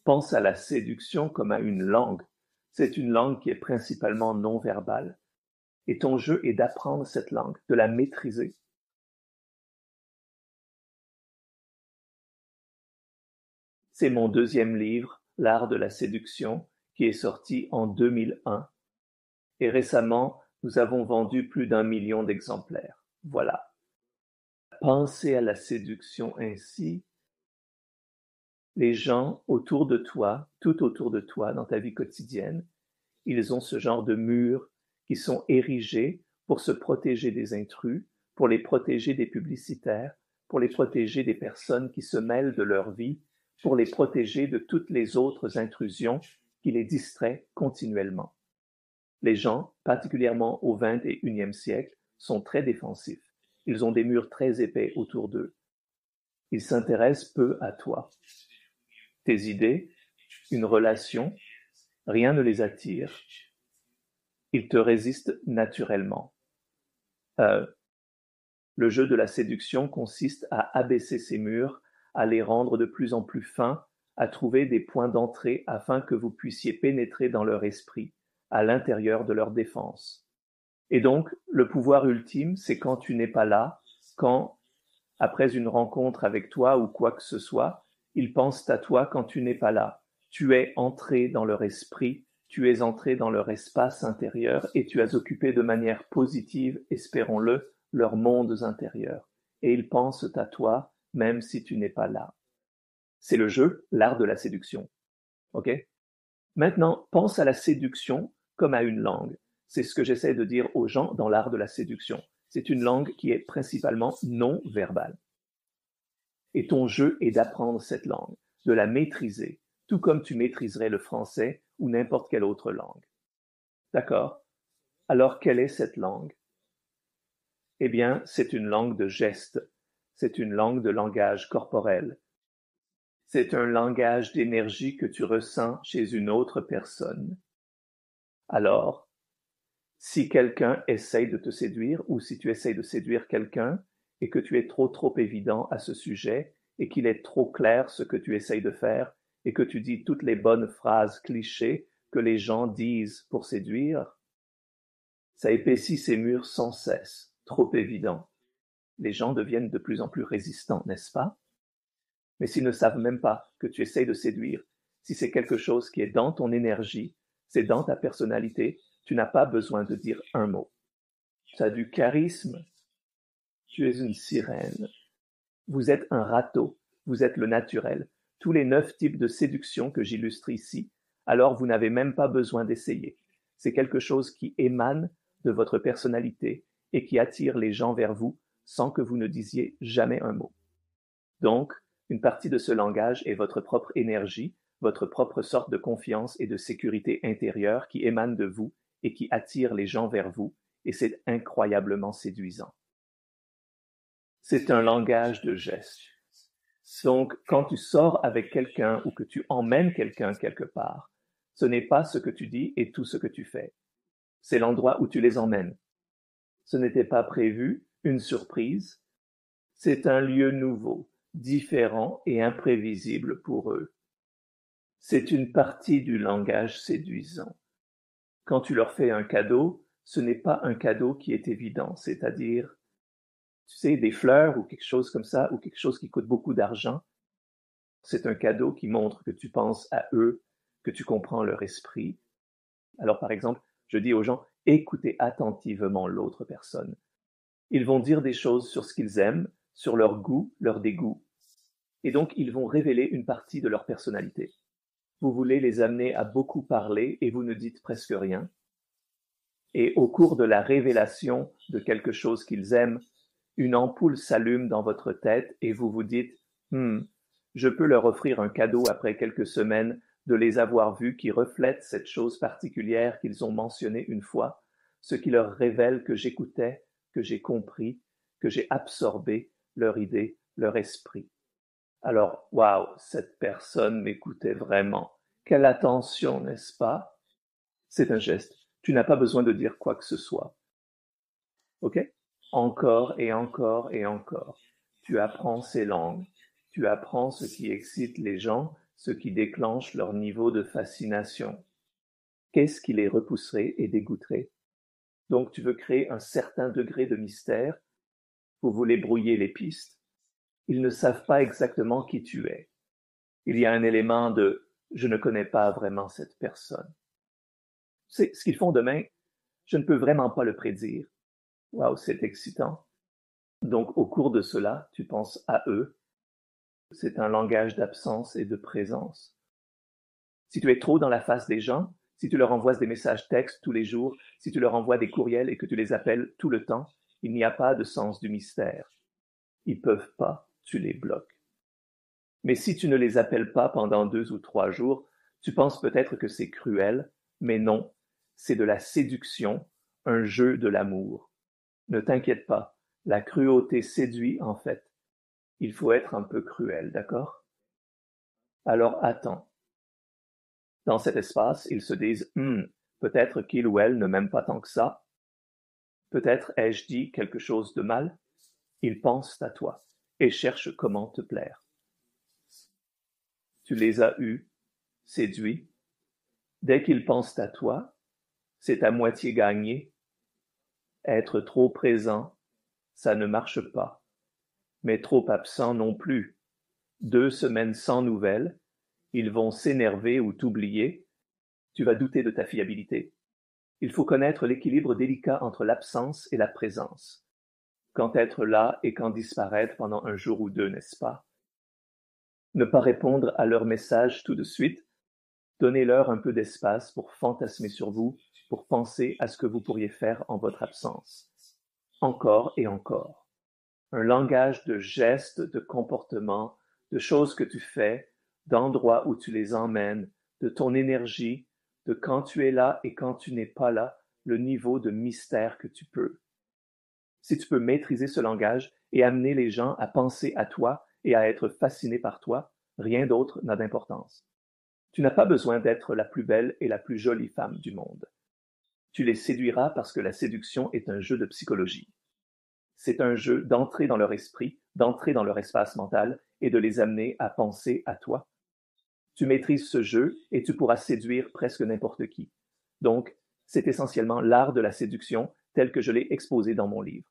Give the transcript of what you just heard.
Pense à la séduction comme à une langue. C'est une langue qui est principalement non verbale. Et ton jeu est d'apprendre cette langue, de la maîtriser. C'est mon deuxième livre, L'art de la séduction, qui est sorti en 2001. Et récemment, nous avons vendu plus d'1 million d'exemplaires. Voilà. Penser à la séduction ainsi, les gens autour de toi, tout autour de toi dans ta vie quotidienne, ils ont ce genre de murs qui sont érigés pour se protéger des intrus, pour les protéger des publicitaires, pour les protéger des personnes qui se mêlent de leur vie, pour les protéger de toutes les autres intrusions qui les distraient continuellement. Les gens, particulièrement au XXIe siècle, sont très défensifs. Ils ont des murs très épais autour d'eux. Ils s'intéressent peu à toi. Tes idées, une relation, rien ne les attire. Ils te résistent naturellement. Le jeu de la séduction consiste à abaisser ces murs, à les rendre de plus en plus fins, à trouver des points d'entrée afin que vous puissiez pénétrer dans leur esprit, à l'intérieur de leur défense. Et donc, le pouvoir ultime, c'est quand tu n'es pas là, quand, après une rencontre avec toi ou quoi que ce soit, ils pensent à toi quand tu n'es pas là. Tu es entré dans leur esprit, tu es entré dans leur espace intérieur et tu as occupé de manière positive, espérons-le, leurs mondes intérieurs. Et ils pensent à toi même si tu n'es pas là. C'est le jeu, l'art de la séduction. Ok? Maintenant, pense à la séduction comme à une langue. C'est ce que j'essaie de dire aux gens dans l'art de la séduction. C'est une langue qui est principalement non verbale. Et ton jeu est d'apprendre cette langue, de la maîtriser, tout comme tu maîtriserais le français ou n'importe quelle autre langue. D'accord? Alors, quelle est cette langue? Eh bien, c'est une langue de gestes, c'est une langue de langage corporel. C'est un langage d'énergie que tu ressens chez une autre personne. Alors, si quelqu'un essaye de te séduire ou si tu essayes de séduire quelqu'un et que tu es trop évident à ce sujet et qu'il est trop clair ce que tu essayes de faire et que tu dis toutes les bonnes phrases clichés que les gens disent pour séduire, ça épaissit ces murs sans cesse, trop évident. Les gens deviennent de plus en plus résistants, n'est-ce pas? Mais s'ils ne savent même pas que tu essayes de séduire, si c'est quelque chose qui est dans ton énergie, c'est dans ta personnalité, tu n'as pas besoin de dire un mot. Tu as du charisme, tu es une sirène. Vous êtes un râteau, vous êtes le naturel. Tous les 9 types de séduction que j'illustre ici, alors vous n'avez même pas besoin d'essayer. C'est quelque chose qui émane de votre personnalité et qui attire les gens vers vous sans que vous ne disiez jamais un mot. Donc, une partie de ce langage est votre propre énergie, votre propre sorte de confiance et de sécurité intérieure qui émane de vous et qui attire les gens vers vous, et c'est incroyablement séduisant. C'est un langage de gestes. Donc, quand tu sors avec quelqu'un ou que tu emmènes quelqu'un quelque part, ce n'est pas ce que tu dis et tout ce que tu fais. C'est l'endroit où tu les emmènes. Ce n'était pas prévu, une surprise. C'est un lieu nouveau, différent et imprévisible pour eux. C'est une partie du langage séduisant. Quand tu leur fais un cadeau, ce n'est pas un cadeau qui est évident, c'est-à-dire, tu sais, des fleurs ou quelque chose comme ça, ou quelque chose qui coûte beaucoup d'argent. C'est un cadeau qui montre que tu penses à eux, que tu comprends leur esprit. Alors, par exemple, je dis aux gens, écoutez attentivement l'autre personne. Ils vont dire des choses sur ce qu'ils aiment, sur leur goût, leur dégoût. Et donc, ils vont révéler une partie de leur personnalité. Vous voulez les amener à beaucoup parler et vous ne dites presque rien. Et au cours de la révélation de quelque chose qu'ils aiment, une ampoule s'allume dans votre tête et vous vous dites « je peux leur offrir un cadeau après quelques semaines de les avoir vus qui reflètent cette chose particulière qu'ils ont mentionnée une fois, ce qui leur révèle que j'écoutais, que j'ai compris, que j'ai absorbé leur idée, leur esprit. » Alors, waouh, cette personne m'écoutait vraiment. Quelle attention, n'est-ce pas? C'est un geste. Tu n'as pas besoin de dire quoi que ce soit. Ok? Encore et encore et encore. Tu apprends ces langues. Tu apprends ce qui excite les gens, ce qui déclenche leur niveau de fascination. Qu'est-ce qui les repousserait et dégoûterait? Donc tu veux créer un certain degré de mystère, vous voulez brouiller les pistes. Ils ne savent pas exactement qui tu es. Il y a un élément de « je ne connais pas vraiment cette personne ». C'est ce qu'ils font demain, je ne peux vraiment pas le prédire. Waouh, c'est excitant. Donc au cours de cela, tu penses à eux. C'est un langage d'absence et de présence. Si tu es trop dans la face des gens, si tu leur envoies des messages textes tous les jours, si tu leur envoies des courriels et que tu les appelles tout le temps, il n'y a pas de sens du mystère. Ils peuvent pas, tu les bloques. Mais si tu ne les appelles pas pendant 2 ou 3 jours, tu penses peut-être que c'est cruel, mais non, c'est de la séduction, un jeu de l'amour. Ne t'inquiète pas, la cruauté séduit en fait. Il faut être un peu cruel, d'accord? Alors attends. Dans cet espace, ils se disent peut-être qu'il ou elle ne m'aime pas tant que ça. Peut-être ai-je dit quelque chose de mal. Ils pensent à toi et cherchent comment te plaire. Tu les as eus, séduits. Dès qu'ils pensent à toi, c'est à moitié gagné. Être trop présent, ça ne marche pas. Mais trop absent non plus. 2 semaines sans nouvelles, ils vont s'énerver ou t'oublier. Tu vas douter de ta fiabilité. Il faut connaître l'équilibre délicat entre l'absence et la présence. Quand être là et quand disparaître pendant un jour ou 2, n'est-ce pas? Ne pas répondre à leurs messages tout de suite. Donnez-leur un peu d'espace pour fantasmer sur vous, pour penser à ce que vous pourriez faire en votre absence. Encore et encore. Un langage de gestes, de comportements, de choses que tu fais, d'endroits où tu les emmènes, de ton énergie, de quand tu es là et quand tu n'es pas là, le niveau de mystère que tu peux. Si tu peux maîtriser ce langage et amener les gens à penser à toi et à être fascinés par toi, rien d'autre n'a d'importance. Tu n'as pas besoin d'être la plus belle et la plus jolie femme du monde. Tu les séduiras parce que la séduction est un jeu de psychologie. C'est un jeu d'entrer dans leur esprit, d'entrer dans leur espace mental et de les amener à penser à toi. Tu maîtrises ce jeu et tu pourras séduire presque n'importe qui. Donc, c'est essentiellement l'art de la séduction tel que je l'ai exposé dans mon livre.